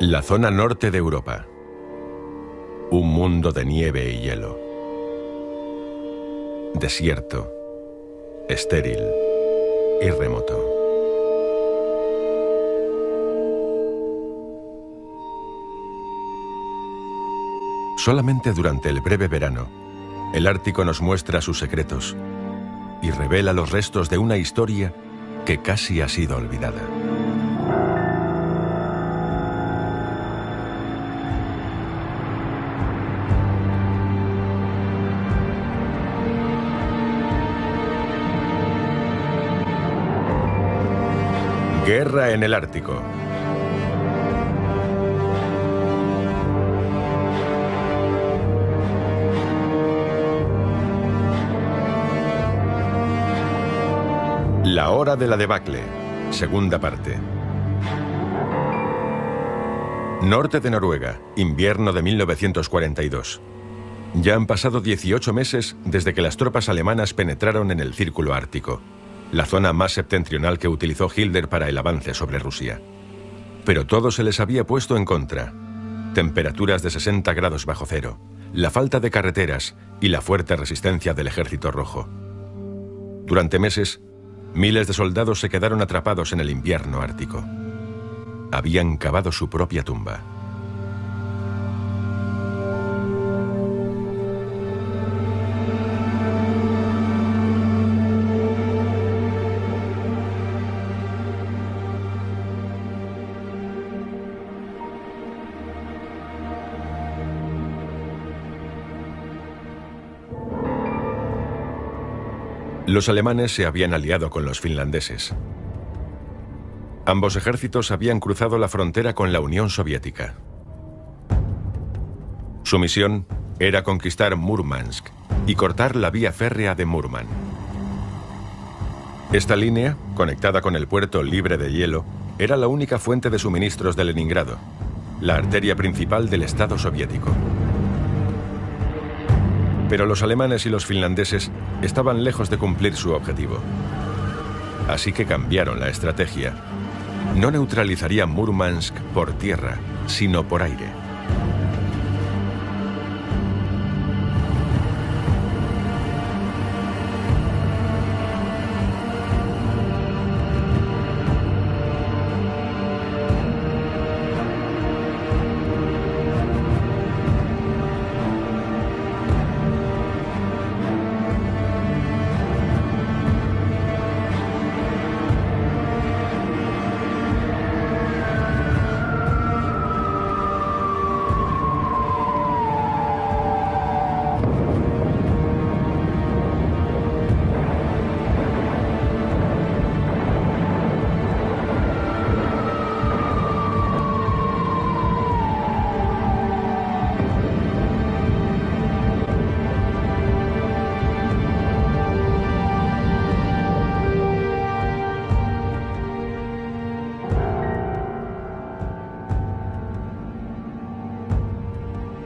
La zona norte de Europa. Un mundo de nieve y hielo. Desierto, estéril y remoto. Solamente durante el breve verano, el Ártico nos muestra sus secretos y revela los restos de una historia que casi ha sido olvidada. Guerra en el Ártico. La hora de la debacle, segunda parte. Norte de Noruega, invierno de 1942. Ya han pasado 18 meses desde que las tropas alemanas penetraron en el Círculo Ártico, la zona más septentrional que utilizó Hitler para el avance sobre Rusia. Pero todo se les había puesto en contra. Temperaturas de 60 grados bajo cero, la falta de carreteras y la fuerte resistencia del Ejército Rojo. Durante meses, miles de soldados se quedaron atrapados en el invierno ártico. Habían cavado su propia tumba. Los alemanes se habían aliado con los finlandeses. Ambos ejércitos habían cruzado la frontera con la Unión Soviética. Su misión era conquistar Múrmansk y cortar la vía férrea de Múrmansk. Esta línea, conectada con el puerto libre de hielo, era la única fuente de suministros de Leningrado, la arteria principal del Estado soviético. Pero los alemanes y los finlandeses estaban lejos de cumplir su objetivo. Así que cambiaron la estrategia. No neutralizarían Múrmansk por tierra, sino por aire.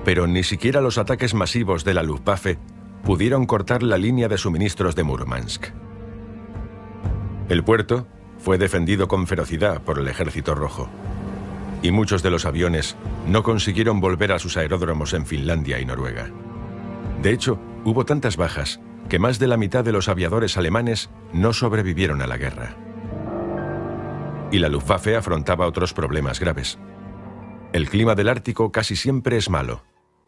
Pero ni siquiera los ataques masivos de la Luftwaffe pudieron cortar la línea de suministros de Múrmansk. El puerto fue defendido con ferocidad por el Ejército Rojo, y muchos de los aviones no consiguieron volver a sus aeródromos en Finlandia y Noruega. De hecho, hubo tantas bajas que más de la mitad de los aviadores alemanes no sobrevivieron a la guerra. Y la Luftwaffe afrontaba otros problemas graves. El clima del Ártico casi siempre es malo,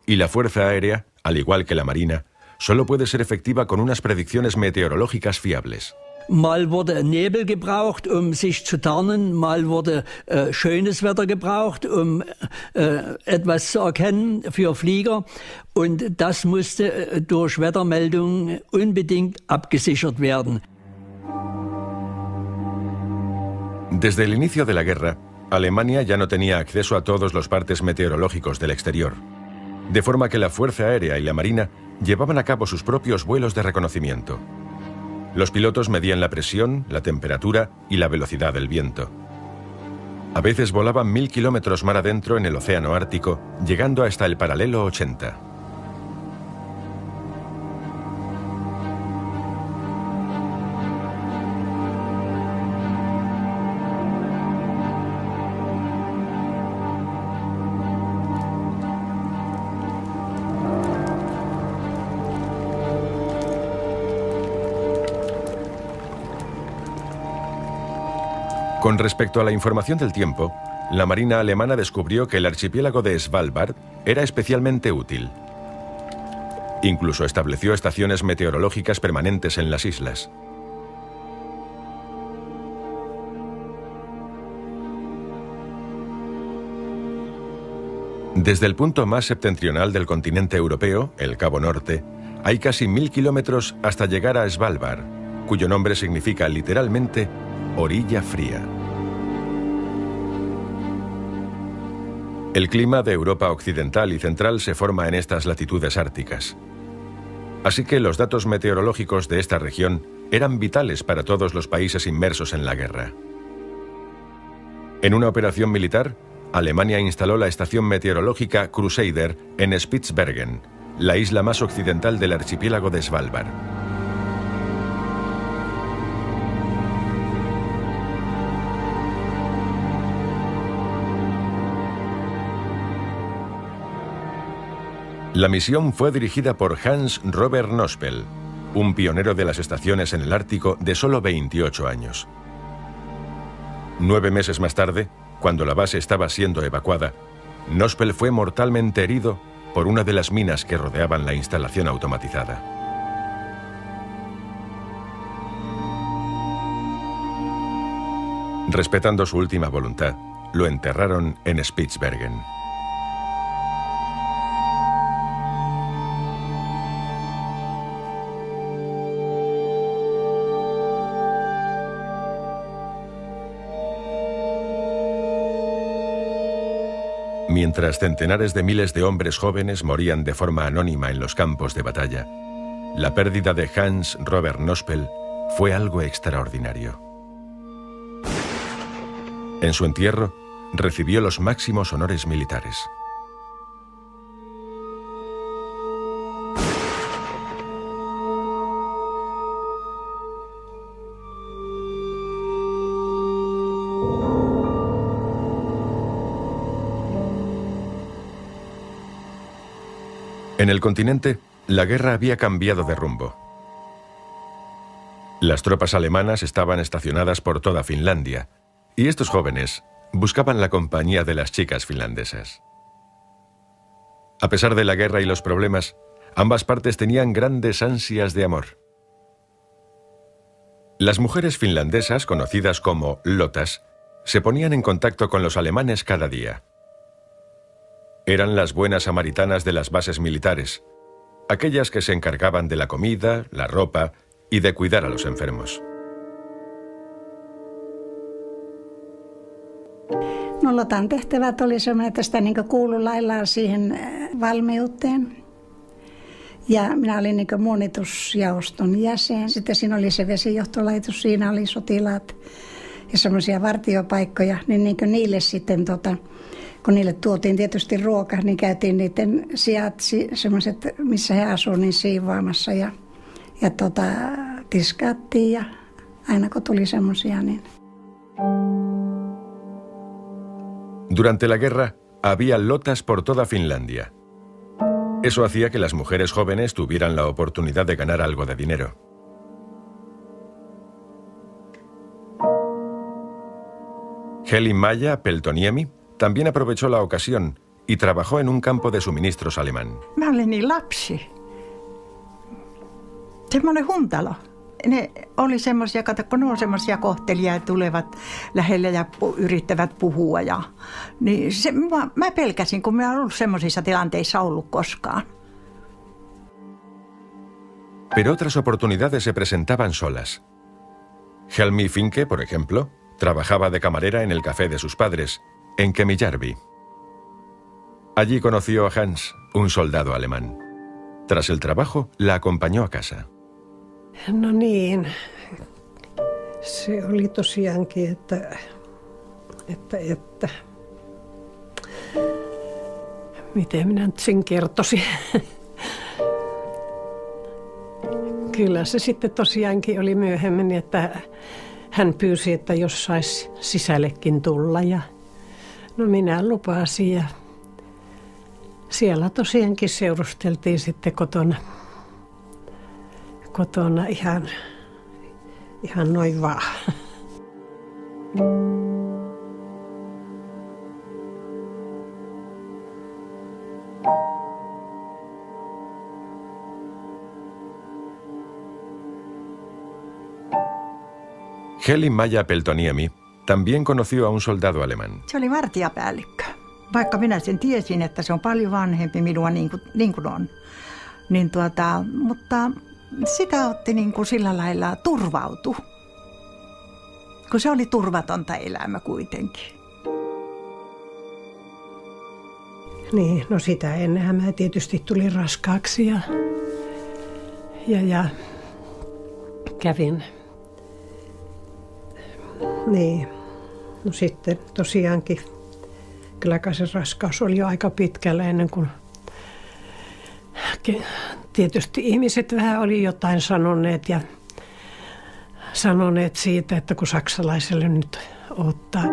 y la Fuerza Aérea, al igual que la Marina, solo puede ser efectiva con unas predicciones meteorológicas fiables. Mal wurde Nebel gebraucht, sich zu tarnen, mal wurde schönes Wetter gebraucht, etwas zu erkennen für Flieger, und das musste durch Wettermeldungen unbedingt abgesichert werden. Desde el inicio de la guerra, Alemania ya no tenía acceso a todos los partes meteorológicos del exterior, de forma que la Fuerza Aérea y la Marina llevaban a cabo sus propios vuelos de reconocimiento. Los pilotos medían la presión, la temperatura y la velocidad del viento. A veces volaban 1000 kilómetros mar adentro en el océano Ártico, llegando hasta el paralelo 80. Con respecto a la información del tiempo, la Marina alemana descubrió que el archipiélago de Svalbard era especialmente útil. Incluso estableció estaciones meteorológicas permanentes en las islas. Desde el punto más septentrional del continente europeo, el Cabo Norte, hay casi 1000 kilómetros hasta llegar a Svalbard, cuyo nombre significa literalmente orilla fría. El clima de Europa occidental y central se forma en estas latitudes árticas. Así que los datos meteorológicos de esta región eran vitales para todos los países inmersos en la guerra. En una operación militar, Alemania instaló la estación meteorológica Crusader en Spitsbergen, la isla más occidental del archipiélago de Svalbard. La misión fue dirigida por Hans Robert Nospel, un pionero de las estaciones en el Ártico de solo 28 años. 9 meses más tarde, cuando la base estaba siendo evacuada, Nospel fue mortalmente herido por una de las minas que rodeaban la instalación automatizada. Respetando su última voluntad, lo enterraron en Spitsbergen. Mientras centenares de miles de hombres jóvenes morían de forma anónima en los campos de batalla, la pérdida de Hans Robert Nospel fue algo extraordinario. En su entierro, recibió los máximos honores militares. En el continente, la guerra había cambiado de rumbo. Las tropas alemanas estaban estacionadas por toda Finlandia, y estos jóvenes buscaban la compañía de las chicas finlandesas. A pesar de la guerra y los problemas, ambas partes tenían grandes ansias de amor. Las mujeres finlandesas, conocidas como lotas, se ponían en contacto con los alemanes cada día. Eran las buenas samaritanas de las bases militares, aquellas que se encargaban de la comida, la ropa y de cuidar a los enfermos. No, Lotan tehtävät oli semmoinen, että sitä niin kuului laillaan siihen valmiuteen. Ja minä olin niin muonitusjaoston jäsen. Sitten siinä oli se vesijohtolaitos, siinä oli sotilaat ja semmoisia vartiopaikkoja. Niin niille sitten, kun niille tuotiin tietysti ruoka, niin käytiin niiden sijat, semmoiset, missä he asuivat, niin siivoamassa ja tiskattiin ja aina kun tuli semmoisia, niin... Durante la guerra, había lotas por toda Finlandia. Eso hacía que las mujeres jóvenes tuvieran la oportunidad de ganar algo de dinero. Heli-Maja Peltoniemi también aprovechó la ocasión y trabajó en un campo de suministros alemán. Mä olin niin lapsi. Semmoinen huntalo. Ne oli semmoisia, kun ne on semmoisia kohtelijia, tulevat lähelle ja yrittävät puhua. Niin mä pelkäsin, kun mä en ollut semmoisissa tilanteissa ollut koskaan. Pero otras oportunidades se presentaban solas. Helmi Finke, por ejemplo, trabajaba de camarera en el café de sus padres, en Kemijärvi. Allí conoció a Hans, un soldado alemán. Tras el trabajo, la acompañó a casa. No niin, se oli tosiaankin, että miten minä nyt sen kertoisin. Kyllä se sitten tosiaankin oli myöhemmin, että hän pyysi, että jos saisi sisällekin tulla ja no minä lupasin ja siellä tosiaankin seurusteltiin sitten kotona ihan noin vaan. Heli Maja Peltoniemi también conoció a un soldado alemán. Se oli vartijapäällikkö. Vaikka minä sen tiesin, että se on paljon vanhempi minua niin kuin on. Mutta sitä otti niin kuin sillä lailla turvautu. Kun se oli turvatonta elämä kuitenkin. Niin, no sitä ennenhän mä tietysti tulin raskaaksi ja kävin. Niin, no sitten tosiaankin kyllä se raskaus oli jo aika pitkällä ennen kuin tietysti ihmiset vähän oli jotain sanoneet siitä, että kun saksalaiselle nyt ottaa.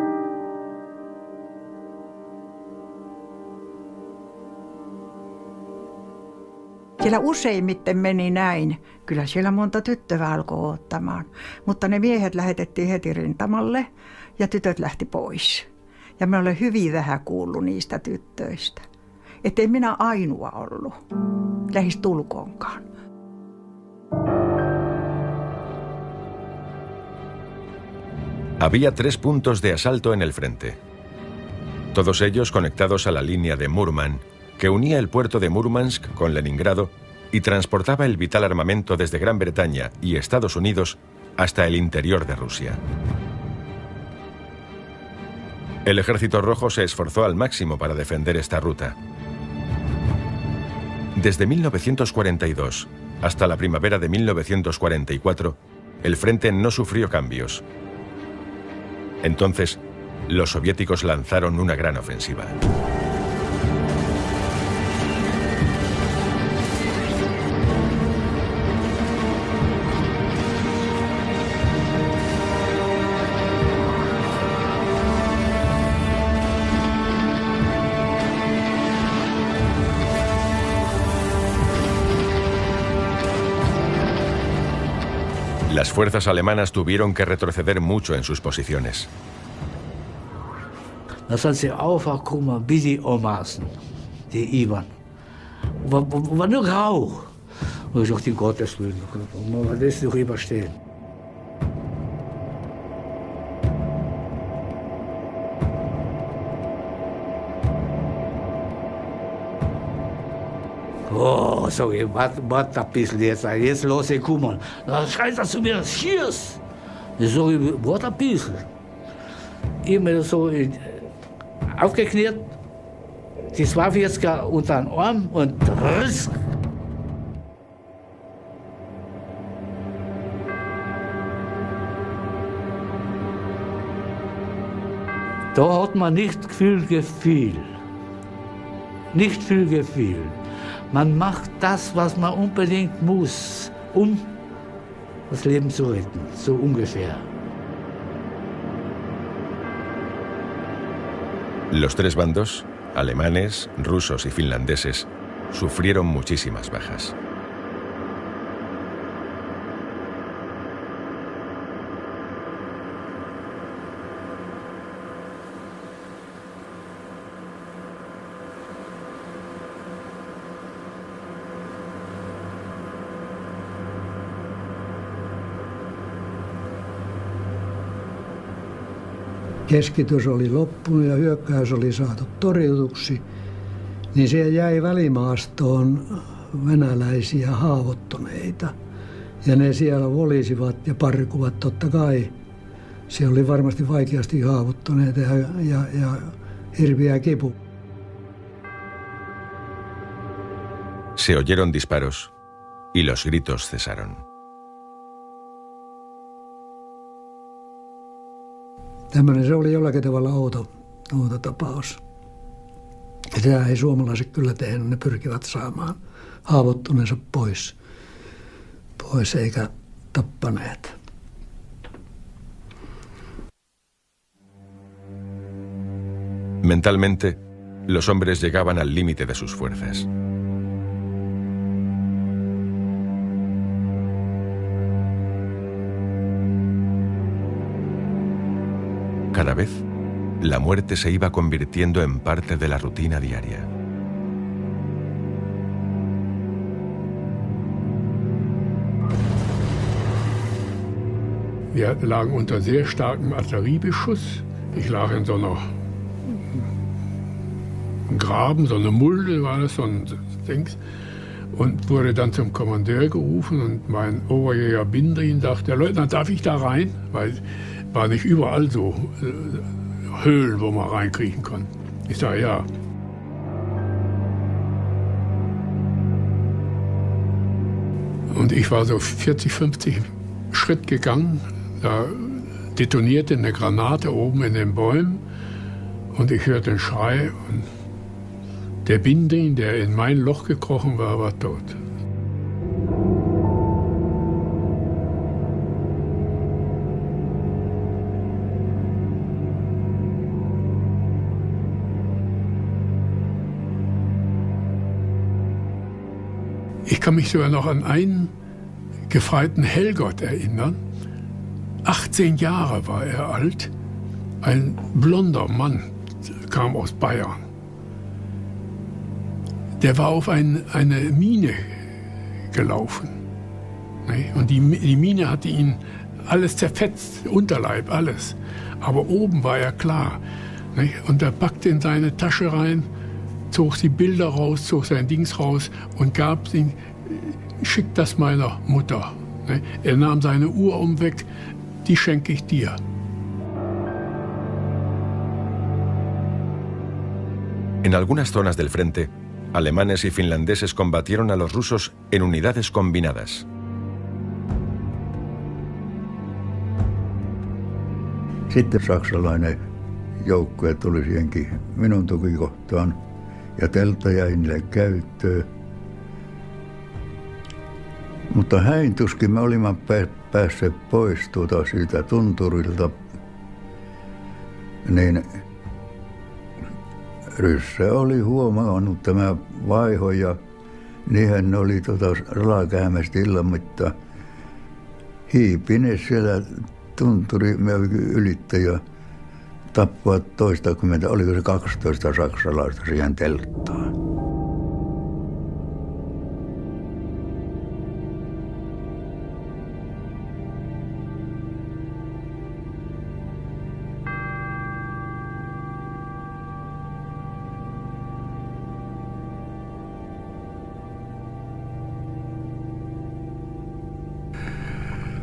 Siellä useimmiten meni näin. Kyllä siellä monta tyttöä alkoi ottamaan. Mutta ne miehet lähetettiin heti rintamalle ja tytöt lähti pois. Ja mä olen hyvin vähän kuullut niistä tyttöistä. Että ei minä ainoa ollut. Lähestulkoonkaan. Había 3 puntos de asalto en el frente. Todos ellos conectados a la línea de Murman, que unía el puerto de Murmansk con Leningrado y transportaba el vital armamento desde Gran Bretaña y Estados Unidos hasta el interior de Rusia. El Ejército Rojo se esforzó al máximo para defender esta ruta. Desde 1942 hasta la primavera de 1944, el frente no sufrió cambios. Entonces, los soviéticos lanzaron una gran ofensiva. Las fuerzas alemanas tuvieron que retroceder mucho en sus posiciones. Das hat sie einfach, guck mal, wie die Omaßen, die Ivan. War nur Rauch. Und ich dachte, Gottes Willen, was lässt sich überstehen? Oh, sorry, warte ein bisschen jetzt los, guck mal. Da schreit er zu mir, schieß! Ich sage, warte ein bisschen. Immer so aufgeklärt, die Waffe jetzt unter den Arm und riss. Da hat man nicht viel Gefühl. Nicht viel Gefühl. Man macht das, was man unbedingt muss, um das Leben zu retten, so ungefähr. Los 3 bandos, alemanes, rusos y finlandeses, sufrieron muchísimas bajas. Keskitys oli loppunut ja hyökkäys oli saatu torjutuksi, niin siellä jäi välimaastoon venäläisiä haavoittuneita. Ja ne siellä volisivat ja parkuvat totta kai. Siellä oli varmasti vaikeasti haavoittuneita ja hirviä kipu. Se oyeron disparos y los gritos cesaron. Tämmöinen se oli jollakin tavalla outo tapaus. Ja sitä ei suomalaiset kyllä tehnyt, ne pyrkivät saamaan haavoittuneensa pois eikä tappaneet. Mentalmente, los hombres llegaban al límite de sus fuerzas. Cada vez, la muerte se iba convirtiendo en parte de la rutina diaria. Wir lagen unter sehr starkem Artilleriebeschuss. Ich lag in so einem Graben, so eine Mulde war das, so ein Dings. Und wurde dann zum Kommandeur gerufen und mein Oberjäger Bindrin sagte, Leutnant, darf ich da rein? Weil war nicht überall so Höhlen, wo man reinkriechen konnte. Ich sage, ja. Und ich war so 40, 50 Schritt gegangen. Da detonierte eine Granate oben in den Bäumen und ich hörte einen Schrei. Und der Bindrin, der in mein Loch gekrochen war, war tot. Ich kann mich sogar noch an einen gefreiten Helgott erinnern. 18 Jahre war er alt, ein blonder Mann, kam aus Bayern. Der war auf eine Mine gelaufen. Und die Mine hatte ihn alles zerfetzt, Unterleib, alles. Aber oben war er klar. Und er packte in seine Tasche rein, zog die Bilder raus, zog sein Dings raus und gab sie, schick das meiner Mutter. Er nahm seine Uhr weg, die schenke ich dir. En algunas zonas del frente, alemanes y finlandeses combatieron a los rusos en unidades combinadas. Sitten saksalainen joukkue tuli siihenkin minun tukikohtaan ja teltta jäi niille käyttöön. Mutta häin tuskin me olimme päässeet pois siitä tunturilta, niin ryssä oli huomannut tämä vaiho ja niinhän ne oli ralakäämästä illan mittaan hiipine siellä tunturi ylittäjä tappoivat toistakymmentä, oliko se 12 saksalaista siihen telttaan.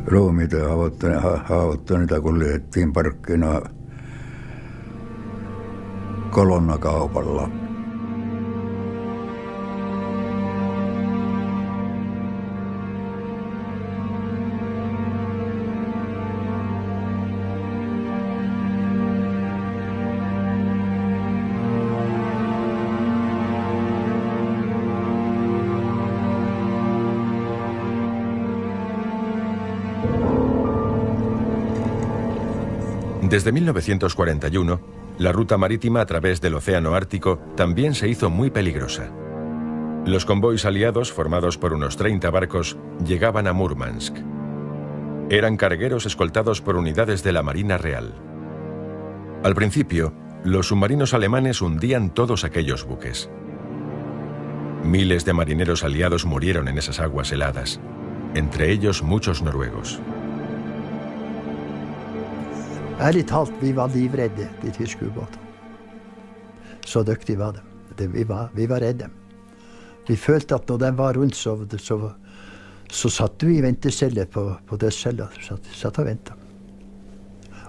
Ruumiita ja haavoittuneita kuljetettiin parkkina kolonnakaupalla. Desde 1941, la ruta marítima a través del Océano Ártico también se hizo muy peligrosa. Los convoys aliados, formados por unos 30 barcos, llegaban a Murmansk. Eran cargueros escoltados por unidades de la Marina Real. Al principio, los submarinos alemanes hundían todos aquellos buques. Miles de marineros aliados murieron en esas aguas heladas, entre ellos muchos noruegos. Ærlig talt, vi var livredde, de tyske ubåtene. Så dyktige var de. Vi var redde. Vi følte at når de var rundt, så satt vi i ventecelle på dødscella. Satt og ventet.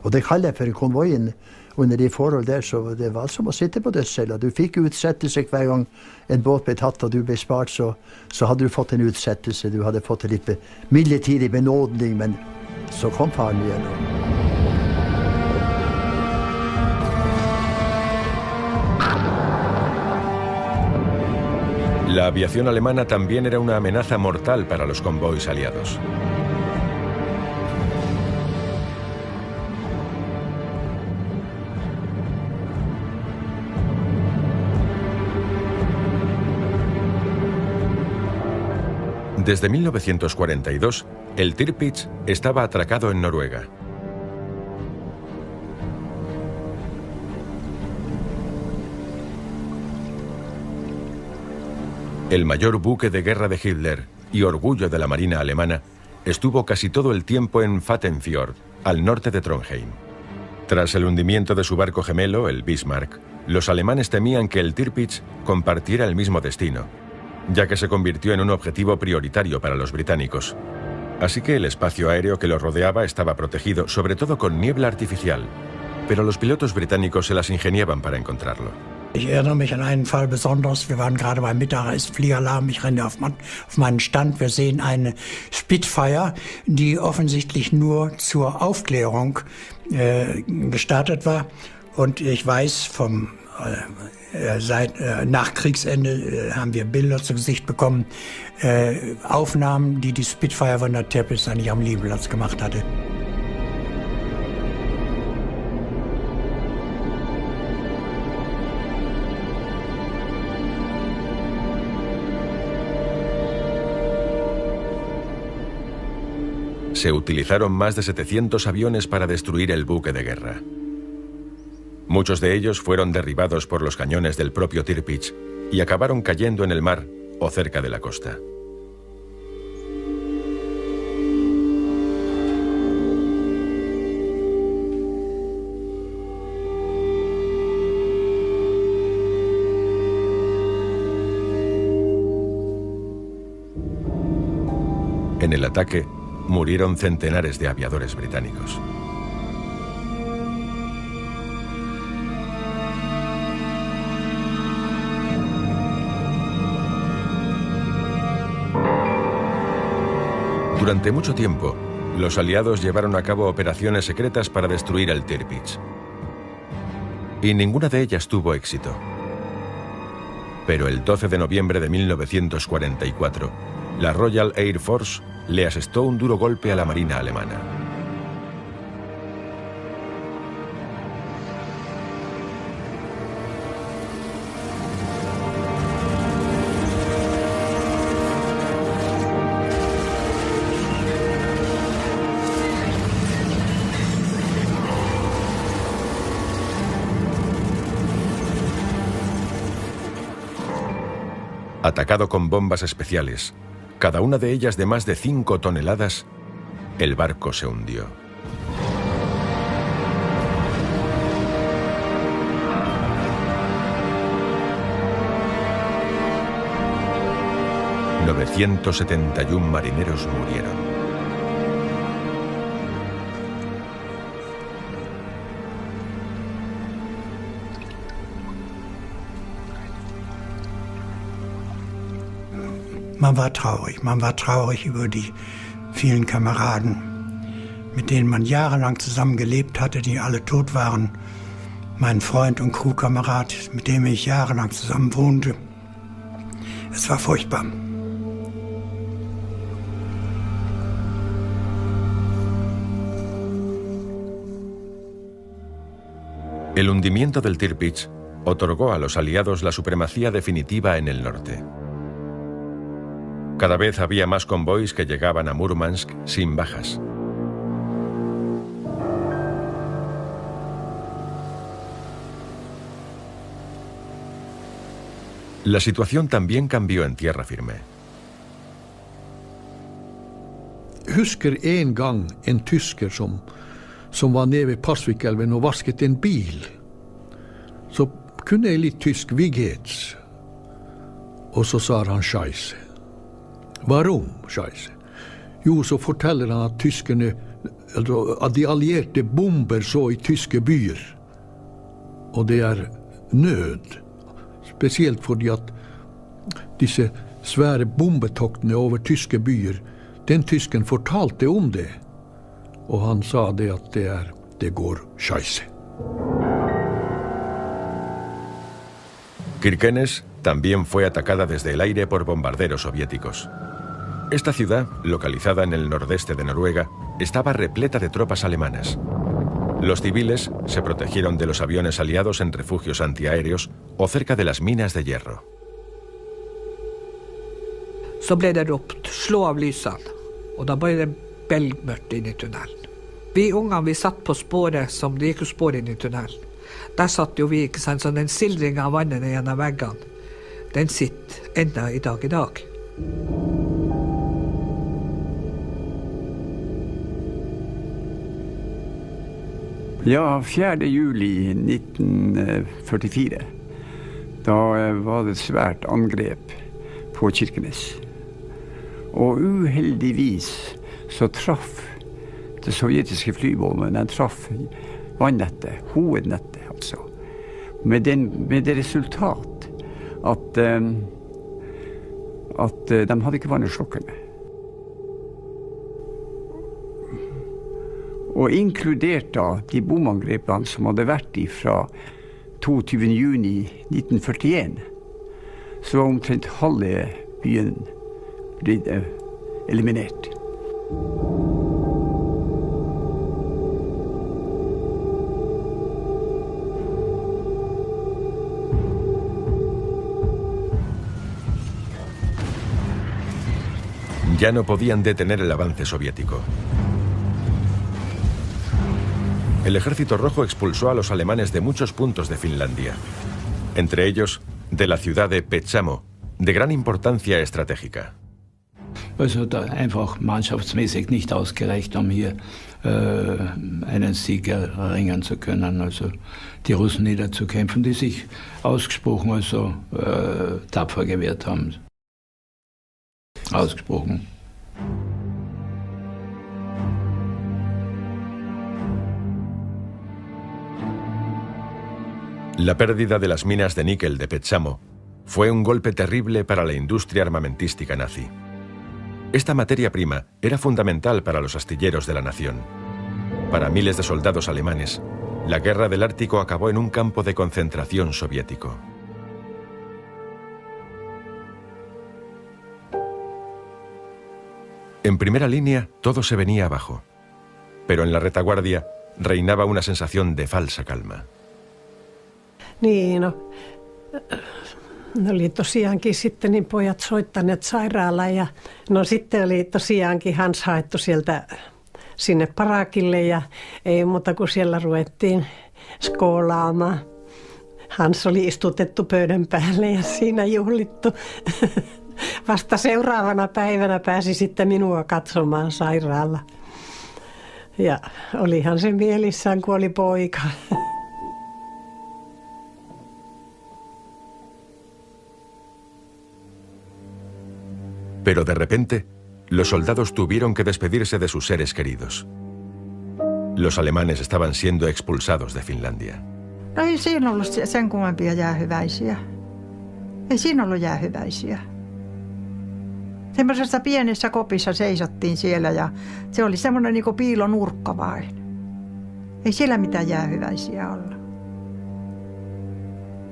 Og det kaller jeg for konvoien. Under de forhold der, så det var som å sitte på dødscella. Du fikk utsettelse hver gang en båt ble tatt og du ble spart, så hadde du fått en utsettelse. Du hadde fått en litt midlertidig benådning, men så kom faren igjen. La aviación alemana también era una amenaza mortal para los convoys aliados. Desde 1942, el Tirpitz estaba atracado en Noruega. El mayor buque de guerra de Hitler y orgullo de la marina alemana estuvo casi todo el tiempo en Vattenfjord, al norte de Trondheim. Tras el hundimiento de su barco gemelo, el Bismarck, los alemanes temían que el Tirpitz compartiera el mismo destino, ya que se convirtió en un objetivo prioritario para los británicos. Así que el espacio aéreo que lo rodeaba estaba protegido, sobre todo con niebla artificial, pero los pilotos británicos se las ingeniaban para encontrarlo. Ich erinnere mich an einen Fall besonders. Wir waren gerade beim Mittagessen, Fliegeralarm. Ich renne auf meinen Stand. Wir sehen eine Spitfire, die offensichtlich nur zur Aufklärung gestartet war. Und ich weiß, seit Nachkriegsende haben wir Bilder zu Gesicht bekommen, Aufnahmen, die Spitfire von der Tirpitz eigentlich am Liegeplatz gemacht hatte. Se utilizaron más de 700 aviones para destruir el buque de guerra. Muchos de ellos fueron derribados por los cañones del propio Tirpitz y acabaron cayendo en el mar o cerca de la costa. En el ataque murieron centenares de aviadores británicos. Durante mucho tiempo, los aliados llevaron a cabo operaciones secretas para destruir el Tirpitz. Y ninguna de ellas tuvo éxito. Pero el 12 de noviembre de 1944, la Royal Air Force le asestó un duro golpe a la marina alemana. Atacado con bombas especiales, cada una de ellas de más de 5 toneladas, el barco se hundió. ...971 marineros murieron. Man war traurig über die vielen Kameraden, mit denen man jahrelang zusammen gelebt hatte, die alle tot waren. Mein Freund und Crewkamerad, mit dem ich jahrelang zusammen wohnte. Es war furchtbar. El hundimiento del Tirpitz otorgó a los aliados la supremacía definitiva en el norte. Cada vez había más convoys que llegaban a Murmansk sin bajas. La situación también cambió en tierra firme. Husker en gang en tysker som var nede ved Pasvikelven og vasket en bil. Så kunne jeg litt tysk Vigets. Og så sa han scheisse. Varom, scheisse? Jo, så forteller han at tyskerne, at de allierte bomber så i tyske byer. Og det nød. Spesielt fordi at disse svære bombetoktene over tyske byer, den tysken fortalte om det. Og han sa det at det går scheisse. Kirkenes también fue atacada desde el aire por bombarderos soviéticos. Esta ciudad, localizada en el nordeste de Noruega, estaba repleta de tropas alemanas. Los civiles se protegieron de los aviones aliados en refugios antiaéreos o cerca de las minas de hierro. Så ble det ropt, slå av lysene, og da ble det belgmørkt inn i tunnelen. Vi ungene, vi satt på spåret som det gikk jo spår inn i tunnelen. Der satt jo vi, ikke sant, sånn en sildring av vannet gjennom veggene. den sitter ända idag. Ja, 4. juli 1944, da var det et svært angrep på Kirkenes. Og uheldigvis så traff det sovjetiske flybomben, den traff vannettet, hovednettet altså. Med det resultat at de hadde ikke vannslokkene. Og inkludert da de bomangrepene som hadde vært fra 22. juni 1941, så var omtrent halve byen blitt eliminert. Ya no podían detener el avance soviético. El Ejército Rojo expulsó a los alemanes de muchos puntos de Finlandia, entre ellos de la ciudad de Petsamo, de gran importancia estratégica. Also einfach mannschaftsmäßig nicht ausgereicht, hier einen Sieg erringen zu können, also die Russen niederzukämpfen, die sich ausgesprochen tapfer gewehrt haben. Ausgesprochen. La pérdida de las minas de níquel de Petsamo fue un golpe terrible para la industria armamentística nazi. Esta materia prima era fundamental para los astilleros de la nación. Para miles de soldados alemanes, la guerra del Ártico acabó en un campo de concentración soviético. En primera línea, todo se venía abajo, pero en la retaguardia reinaba una sensación de falsa calma. Niin, no oli tosiaankin sitten niin pojat soittaneet sairaalaan ja no sitten oli tosiaankin Hans haettu sieltä sinne parakille ja ei muuta kuin siellä ruvettiin skoolaamaan. Hans oli istutettu pöydän päälle ja siinä juhlittu. Vasta seuraavana päivänä pääsi sitten minua katsomaan sairaalla. Ja olihan se mielissään, kun oli poika. Pero de repente, los soldados tuvieron que despedirse de sus seres queridos. Los alemanes estaban siendo expulsados de Finlandia. No ei siinä ollut sen kummempia jäähyväisiä. Ei siinä ollut jäähyväisiä. Semmoisessa pienessä kopissa seisottiin siellä ja se oli semmoinen niin kuin piilonurkka vain. Ei siellä mitään jäähyväisiä olla.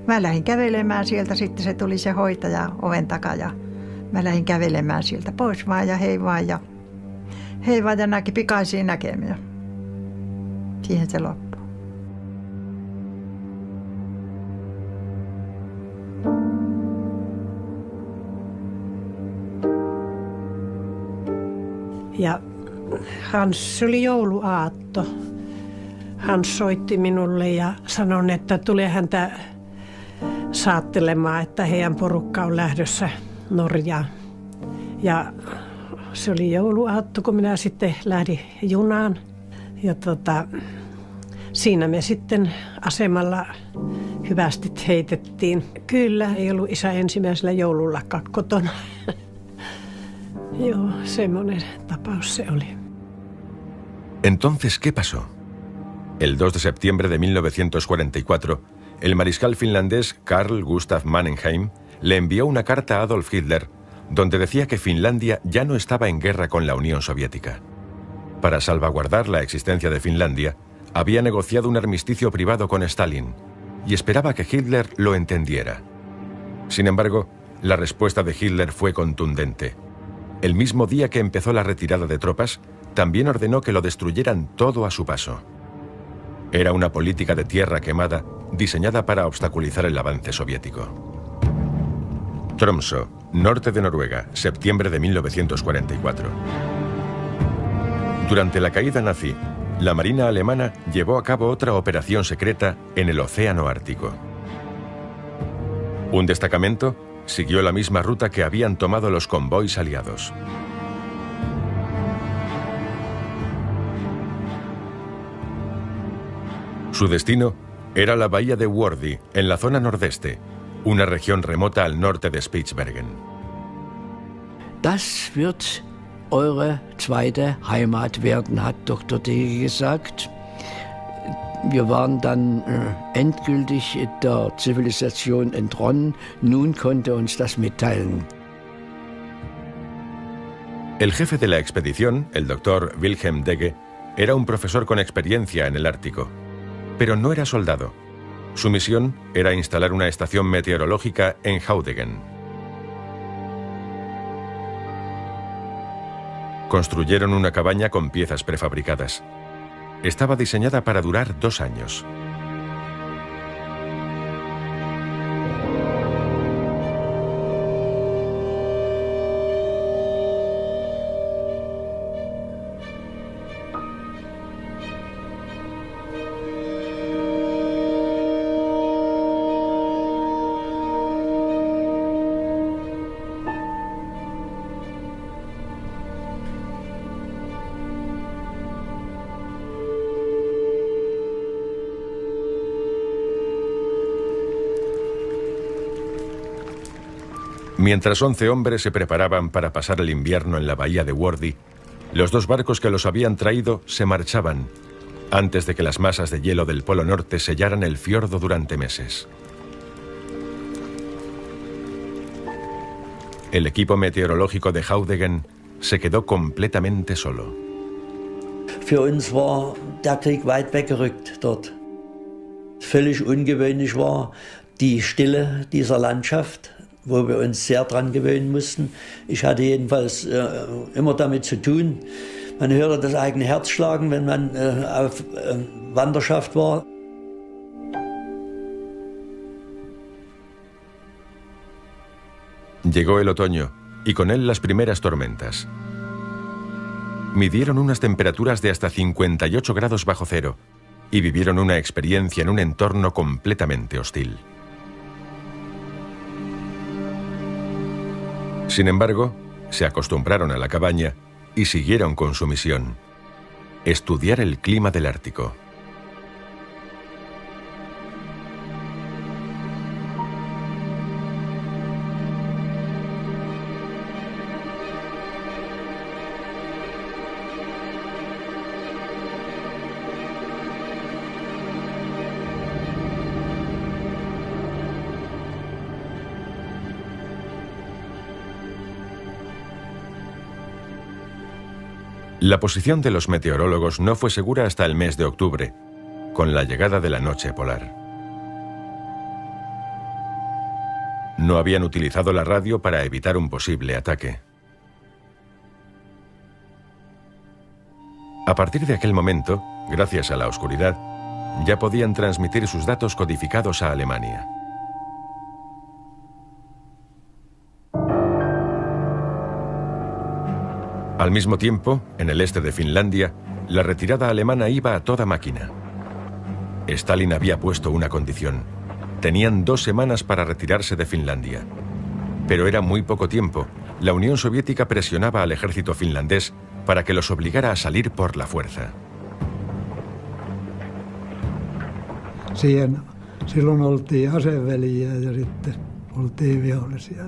Mä lähdin kävelemään sieltä, sitten se tuli se hoitaja oven takaa ja mä lähdin kävelemään sieltä pois vaan ja hei vaan ja näki pikaisia näkemiä. Siihen se loppui. Ja Hans oli jouluaatto. Hans soitti minulle ja sanoi, että tulee häntä saattelemaan, että heidän porukka on lähdössä Norjaan. Ja se oli jouluaatto, kun minä sitten lähdin junaan. Ja siinä me sitten asemalla hyvästit heitettiin. Kyllä, ei ollut isä ensimmäisellä joulullakaan kotona. Joo, semmoinen tapaus se oli. Entonces, ¿qué pasó? El 2 de septiembre de 1944, el mariscal finlandés Carl Gustav Mannerheim le envió una carta a Adolf Hitler donde decía que Finlandia ya no estaba en guerra con la Unión Soviética. Para salvaguardar la existencia de Finlandia, había negociado un armisticio privado con Stalin y esperaba que Hitler lo entendiera. Sin embargo, la respuesta de Hitler fue contundente. El mismo día que empezó la retirada de tropas, también ordenó que lo destruyeran todo a su paso. Era una política de tierra quemada diseñada para obstaculizar el avance soviético. Tromsø, norte de Noruega, septiembre de 1944. Durante la caída nazi, la Marina alemana llevó a cabo otra operación secreta en el Océano Ártico. Un destacamento siguió la misma ruta que habían tomado los convoys aliados. Su destino era la bahía de Worthy, en la zona nordeste, una región remota al norte de Spitsbergen. Das wird eure zweite Heimat werden, hat Dr. Dege gesagt. Wir waren dann endgültig der Zivilisation entronnen. Nun konnte uns das mitteilen. El jefe de la expedición, el doctor Wilhelm Dege, era un profesor con experiencia en el Ártico, pero no era soldado. Su misión era instalar una estación meteorológica en Haudegen. Construyeron una cabaña con piezas prefabricadas. Estaba diseñada para durar 2 años. Mientras 11 hombres se preparaban para pasar el invierno en la bahía de Worthy, los 2 barcos que los habían traído se marchaban, antes de que las masas de hielo del Polo Norte sellaran el fiordo durante meses. El equipo meteorológico de Haudegen se quedó completamente solo. Für uns war der Krieg weit weggerückt dort. Völlig ungewöhnlich war die Stille dieser Landschaft, wo wir uns sehr dran gewöhnen mussten. Ich hatte jedenfalls immer damit zu tun. Man hörte das eigene Herz schlagen, wenn man auf Wanderschaft war. Llegó el otoño y con él las primeras tormentas. Midieron unas temperaturas de hasta 58 grados bajo cero y vivieron una experiencia en un entorno completamente hostil. Sin embargo, se acostumbraron a la cabaña y siguieron con su misión: estudiar el clima del Ártico. La posición de los meteorólogos no fue segura hasta el mes de octubre, con la llegada de la noche polar. No habían utilizado la radio para evitar un posible ataque. A partir de aquel momento, gracias a la oscuridad, ya podían transmitir sus datos codificados a Alemania. Al mismo tiempo, en el este de Finlandia, la retirada alemana iba a toda máquina. Stalin había puesto una condición: tenían 2 semanas para retirarse de Finlandia. Pero era muy poco tiempo. La Unión Soviética presionaba al ejército finlandés para que los obligara a salir por la fuerza. Silloin oltiin aseveljiä ja sitten oltiin vihollisia.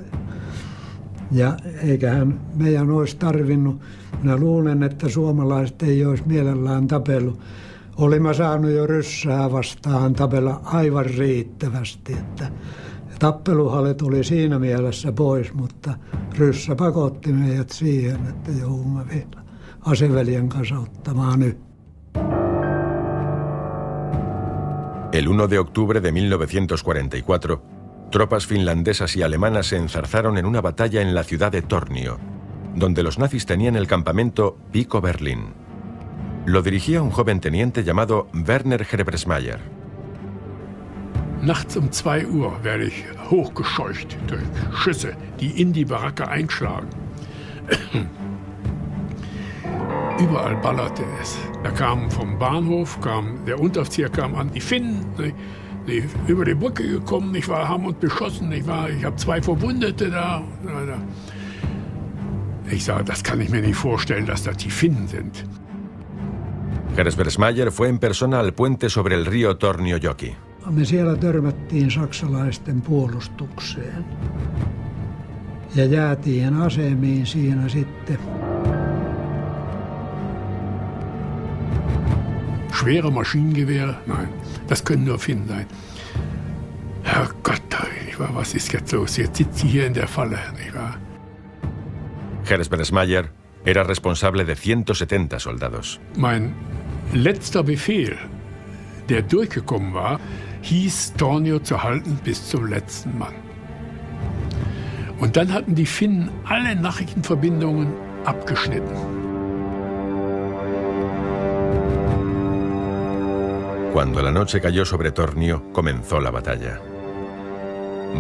Ja eiköhän meidän olisi tarvinnut. Minä luulen, että suomalaiset ei olisi mielellään tapellut. Olimme saanut jo ryssää vastaan tapella aivan riittävästi. Että tappeluhalle tuli siinä mielessä pois, mutta ryssä pakotti meidät siihen, että joudumme vielä aseveljen kanssa ottamaan nyt. El 1 de octubre de 1944, tropas finlandesas y alemanas se enzarzaron en una batalla en la ciudad de Tornio, donde los nazis tenían el campamento Pico Berlin. Lo dirigía un joven teniente llamado Werner Herbesmeyer. Nachts um 2 Uhr werde ich hochgescheucht durch Schüsse, die in die Baracke einschlagen. Überall ballerte es. Da kam vom Bahnhof, der Unteroffizier kam an, die Finnen. die über die Brücke gekommen, nicht wahr, haben uns beschossen, nicht wahr, ich habe 2 Verwundete da. Ich sage, das kann ich mir nicht vorstellen, dass das die Finnen sind. Hersbergsmayer fue en persona al puente sobre el río Torniojoki. Me siellä törmättiin saksalaisten puolustukseen ja jäätiin asemiin siinä sitten. Schwere Maschinengewehre? Nein, das können nur Finnen sein. Herrgott, was ist jetzt los? Jetzt sitzt sie hier in der Falle, nicht wahr? Hersbergsmayer era responsable de 170 soldados. Mein letzter Befehl, der durchgekommen war, hieß, Tornio zu halten bis zum letzten Mann. Und dann hatten die Finnen alle Nachrichtenverbindungen abgeschnitten. Cuando la noche cayó sobre Tornio, comenzó la batalla.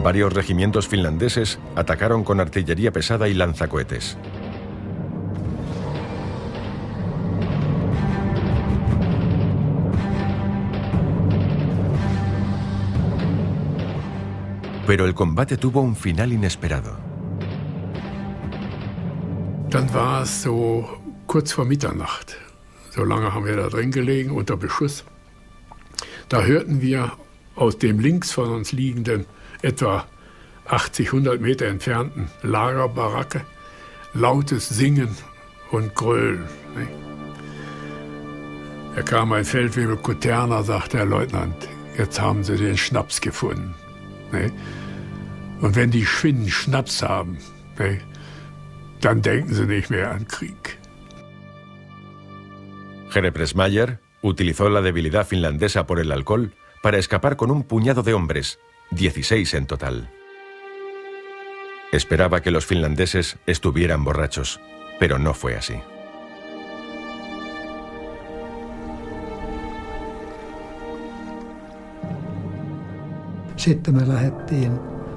Varios regimientos finlandeses atacaron con artillería pesada y lanzacohetes. Pero el combate tuvo un final inesperado. Dann war es so kurz vor Mitternacht. So lange haben wir da drin gelegen unter Beschuss. Da hörten wir aus dem links von uns liegenden, etwa 80, 100 Meter entfernten Lagerbaracke lautes Singen und Grölen. Da kam ein Feldwebel Kuterner, sagte der Leutnant, jetzt haben sie den Schnaps gefunden. Und wenn die Finnen Schnaps haben, dann denken sie nicht mehr an Krieg. Hersbergsmayer utilizó la debilidad finlandesa por el alcohol para escapar con un puñado de hombres, 16 en total. Esperaba que los finlandeses estuvieran borrachos, pero no fue así. Sitten me lähdettiin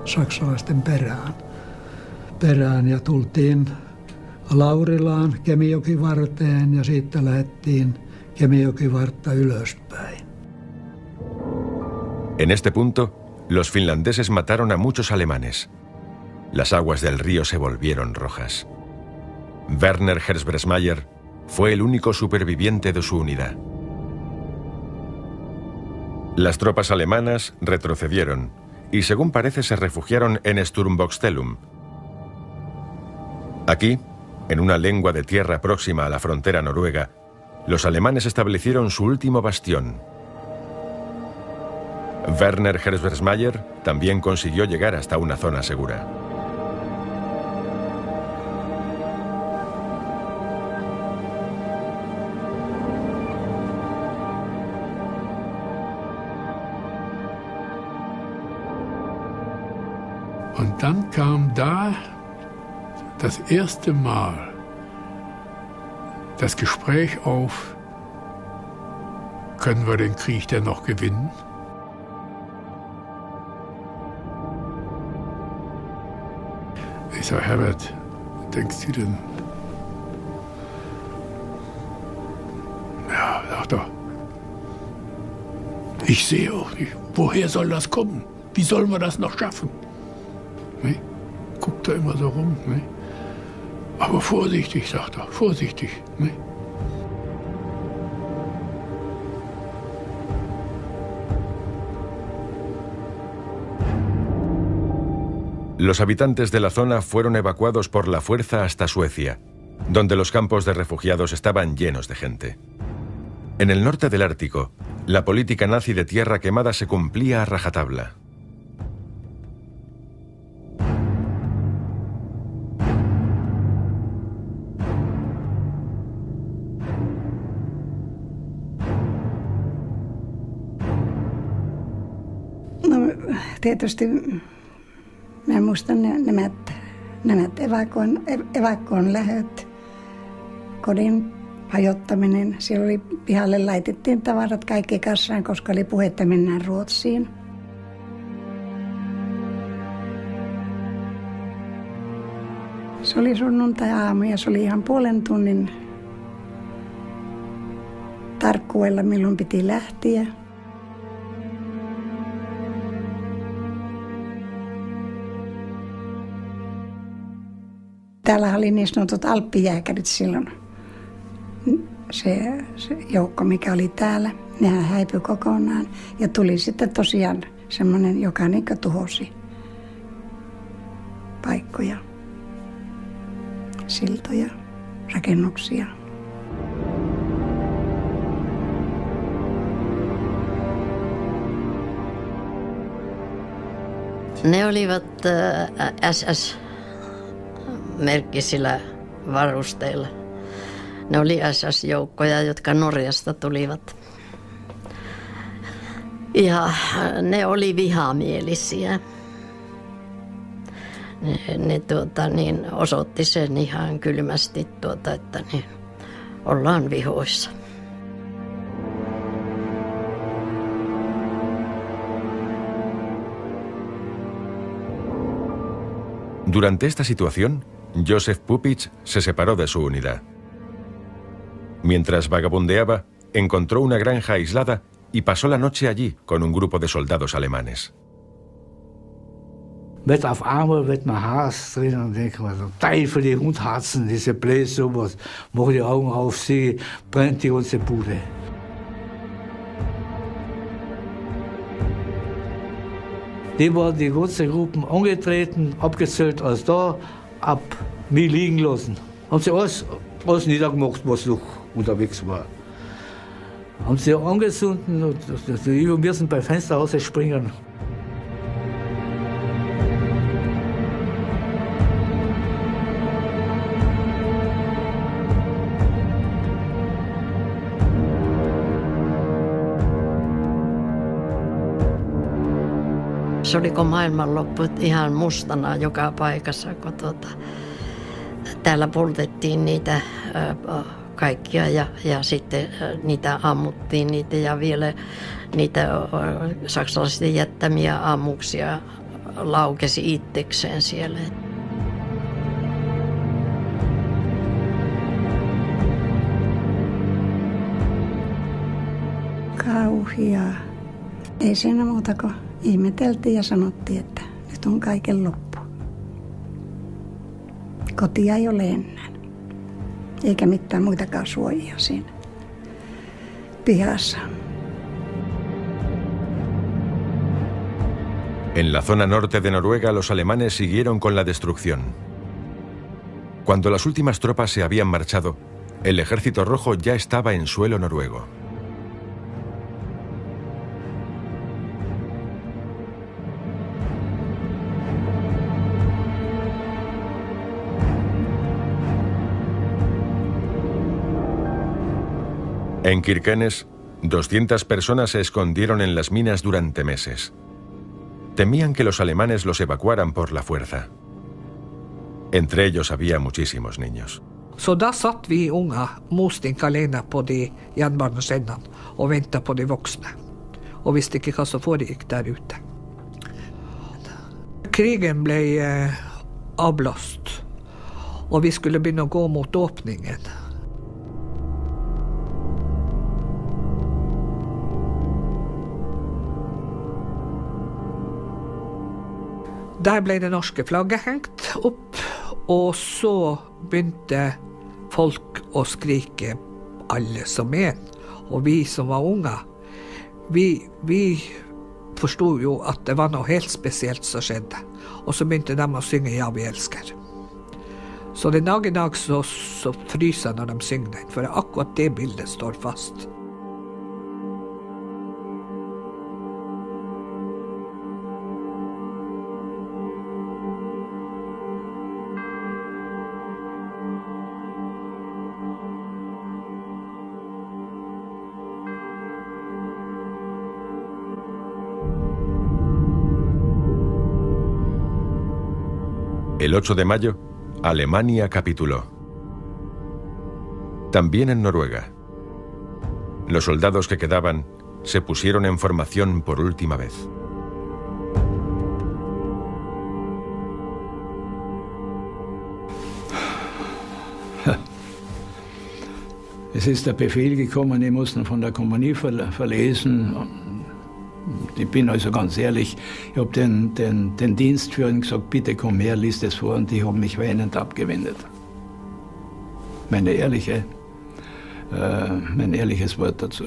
saksalaisten perään ja tultiin Laurilaan Kemijokivarteen ja siitä lähdettiin Kemijokivartta ylöspäin. En este punto, los finlandeses mataron a muchos alemanes. Las aguas del río se volvieron rojas. Werner Hersbergsmayer fue el único superviviente de su unidad. Las tropas alemanas retrocedieron y, según parece, se refugiaron en Sturmbokstellum. Aquí, en una lengua de tierra próxima a la frontera noruega, los alemanes establecieron su último bastión. Werner Hersbergsmayer también consiguió llegar hasta una zona segura. Und dann kam da das erste Mal das Gespräch auf, können wir den Krieg denn noch gewinnen? Ich sage, Herbert, denkst du denn? Ja, sagt er, ich sehe auch nicht, woher soll das kommen? Wie sollen wir das noch schaffen? Ne? Guckt er immer so rum. Ne? Aber vorsichtig, sagt er, vorsichtig. Ne? Los habitantes de la zona fueron evacuados por la fuerza hasta Suecia, donde los campos de refugiados estaban llenos de gente. En el norte del Ártico, la política nazi de tierra quemada se cumplía a rajatabla. Tietysti mä muistan nämä evakkoon lähöt, kodin hajottaminen. Siellä oli pihalle laitettiin tavarat kaikki kassaan, koska oli puhe, että mennään Ruotsiin. Se oli sunnuntai-aamu ja se oli ihan puolen tunnin tarkkuudella, milloin piti lähteä. Täällä oli niin sanotut alppijääkärit silloin. Se joukko, mikä oli täällä, nehän häipyi kokonaan. Ja tuli sitten tosiaan semmoinen, joka niin kuin tuhosi paikkoja, siltoja, rakennuksia. Ne olivat SS-merkkisillä varusteilla. Ne oli SS-joukkoja, jotka Norjasta tulivat. Ja ne oli vihamielisiä. Ne osoitti sen ihan kylmästi, että ollaan vihoissa. Durante esta situación, Josef Pupic se separó de su unidad. Mientras vagabundeaba, encontró una granja aislada y pasó la noche allí con un grupo de soldados alemanes. Mit auf einmal wird man Hass drin und denkt man so, Teufel, die Hundhatzen, diese Bläse, sowas, mach die Augen auf, sie brennt die ganze Bude. Die waren die ganze Gruppen angetreten, abgezählt, als da, ab mich liegen lassen. Haben sie alles niedergemacht, was noch unterwegs war. Haben sie angezündet und wir müssen beim Fenster rausspringen. Se oliko maailmanloppu ihan mustana joka paikassa, kun täällä poltettiin niitä kaikkia ja sitten niitä ammuttiin niitä ja vielä niitä saksalaisten jättämiä ammuksia laukesi itsekseen siellä. Kauheaa. Ei siinä muuta kuin ihmeteltiin ja sanottiin, että nyt on kaiken loppu. Kotia ei ole enää. Eikä mitään muitakaan suojia siinä pihassa. En la zona norte de Noruega los alemanes siguieron con la destrucción. Cuando las últimas tropas se habían marchado, el ejército rojo ya estaba en suelo noruego. En Kirkenes, 200 personas se escondieron en las minas durante meses. Temían que los alemanes los evacuaran por la fuerza. Entre ellos había muchísimos niños. Så där satt vi unga mustinka alene på de jernbaneskinnan och väntade på de vuxna. Och visste inte vad som föregick där ute. Krigen blev avblåst och vi skulle börja gå mot öppningen. Der ble det norske flagget hengt opp, og så begynte folk å skrike alle som en. Og vi som var unge, vi forstod jo at det var noe helt spesielt som skjedde. Og så begynte de å synge «Ja, vi elsker». Så den dag i dag så fryser når de synger den, for akkurat det bildet står fast. El 8 de mayo, Alemania capituló. También en Noruega. Los soldados que quedaban se pusieron en formación por última vez. Es ist der Befehl gekommen, die mussten von der Kompanie verlesen. Ich bin also ganz ehrlich, ich habe den Dienstführern gesagt, bitte komm her, lies das vor, und die haben mich weinend abgewendet. Mein ehrliches Wort dazu.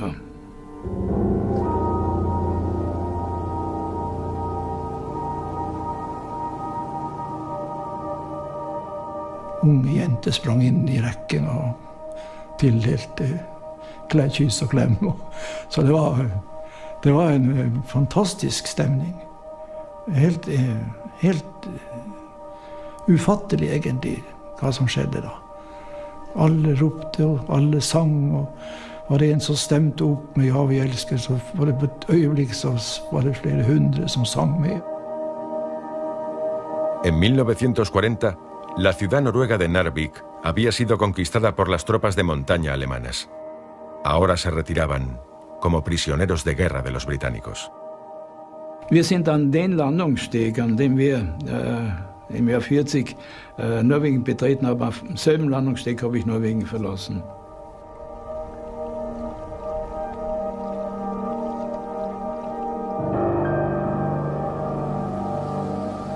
Unge jenter sprang inn i rekken og tildelte kyss og klem. Så det var en fantastisk stemning. Helt ufattelig egentlig hva som skjedde da. Alle ropte og alle sang, og var det en som stemte opp med «Ja, vi elsker», så var det på et øyeblikk så var det flere hundre som sang med. En 1940, la ciudad noruega de Narvik había sido conquistada por las tropas de montaña alemanas. Ahora se retiraban como prisioneros de guerra de los británicos. Wir sind an den Landungssteg, an dem wir im Jahr 40 Norwegen betreten haben. Auf demselben Landungssteg habe ich Norwegen verlassen.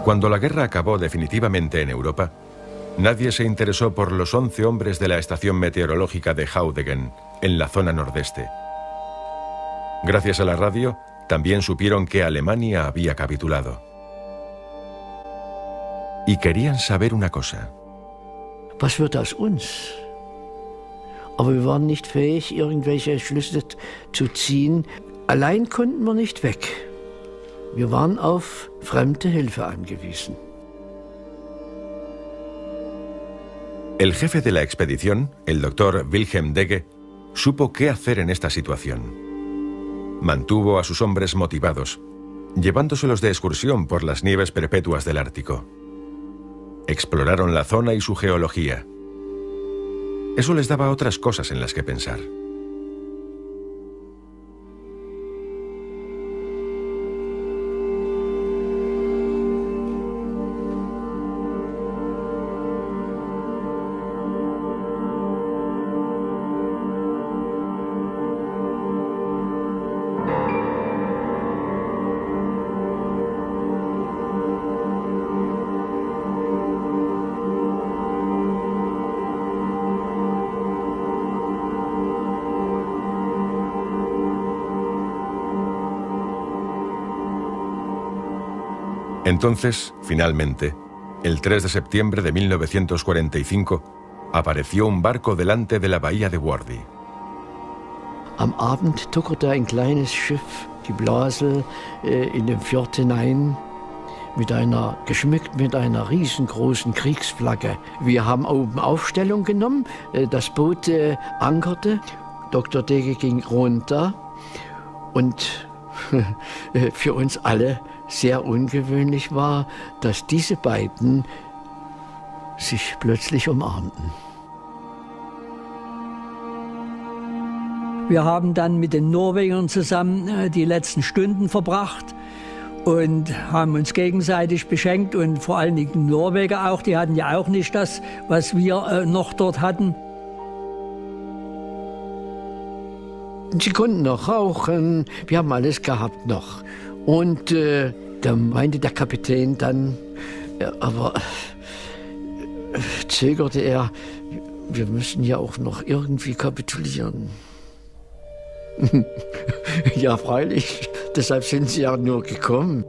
Cuando la guerra acabó definitivamente en Europa, nadie se interesó por los 11 hombres de la estación meteorológica de Haudegen, en la zona nordeste. Gracias a la radio, también supieron que Alemania había capitulado. Y querían saber una cosa. Was wird aus uns? Aber wir waren nicht fähig, irgendwelche Schlüsse zu ziehen. Allein konnten wir nicht weg. Wir waren auf fremde Hilfe angewiesen. El jefe de la expedición, el doctor Wilhelm Degge, supo qué hacer en esta situación. Mantuvo a sus hombres motivados, llevándoselos de excursión por las nieves perpetuas del Ártico. Exploraron la zona y su geología. Eso les daba otras cosas en las que pensar. Entonces, finalmente, el 3 de septiembre de 1945, apareció un barco delante de la bahía de Wardi. Am Abend tuckerte ein kleines Schiff, die Blasel, in den Fjord hinein, geschmückt mit einer riesengroßen Kriegsflagge. Wir haben oben Aufstellung genommen, das Boot ankerte, Dr. Degge ging runter und für uns alle sehr ungewöhnlich war, dass diese beiden sich plötzlich umarmten. Wir haben dann mit den Norwegern zusammen die letzten Stunden verbracht und haben uns gegenseitig beschenkt, und vor allen Dingen die Norweger auch, die hatten ja auch nicht das, was wir noch dort hatten. Sie konnten noch rauchen, wir haben alles gehabt noch. Und da meinte der Kapitän dann, aber zögerte er, wir müssen ja auch noch irgendwie kapitulieren. Ja, freilich, deshalb sind sie ja nur gekommen.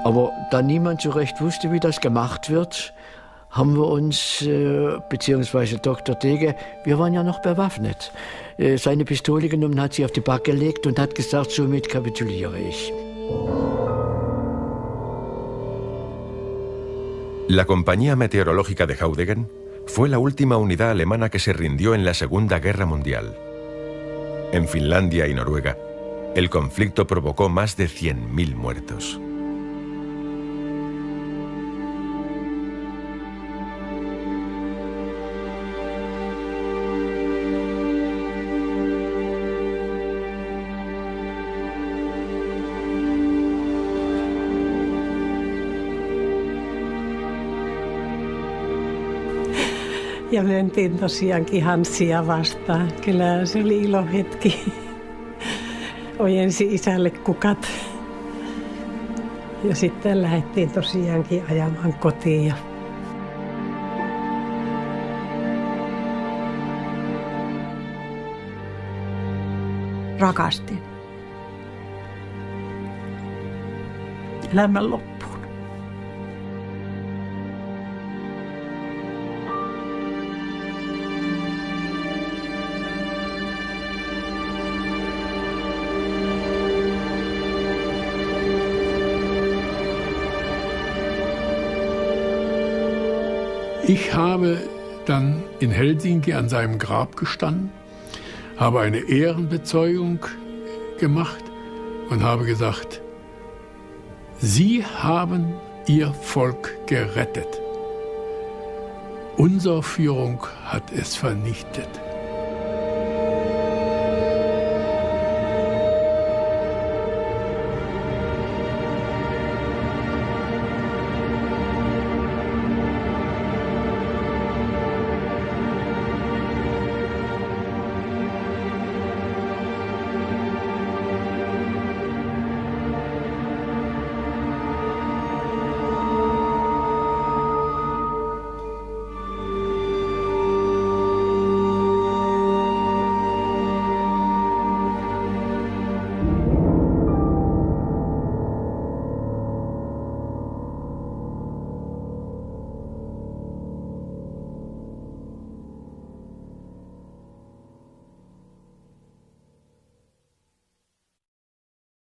Aber da niemand so recht wusste, wie das gemacht wird, haben wir uns, beziehungsweise Dr. Degge, wir waren ja noch bewaffnet, seine Pistole genommen, hat sie auf die Back gelegt und hat gesagt, somit kapituliere ich. La Compañía Meteorológica de Haudegen fue la última unidad alemana que se rindió en la Segunda Guerra Mundial. En Finlandia y Noruega, el conflicto provocó más de 100.000 muertos. Ja mentiin tosiaankin Hanssia vastaan. Kyllä se oli ilohetki. ojensi isälle kukat. Ja sitten lähdettiin tosiaankin ajamaan kotiin. Rakastin. Elämän loppuun. Ich habe dann in Helsinki an seinem Grab gestanden, habe eine Ehrenbezeugung gemacht und habe gesagt, Sie haben Ihr Volk gerettet. Unsere Führung hat es vernichtet.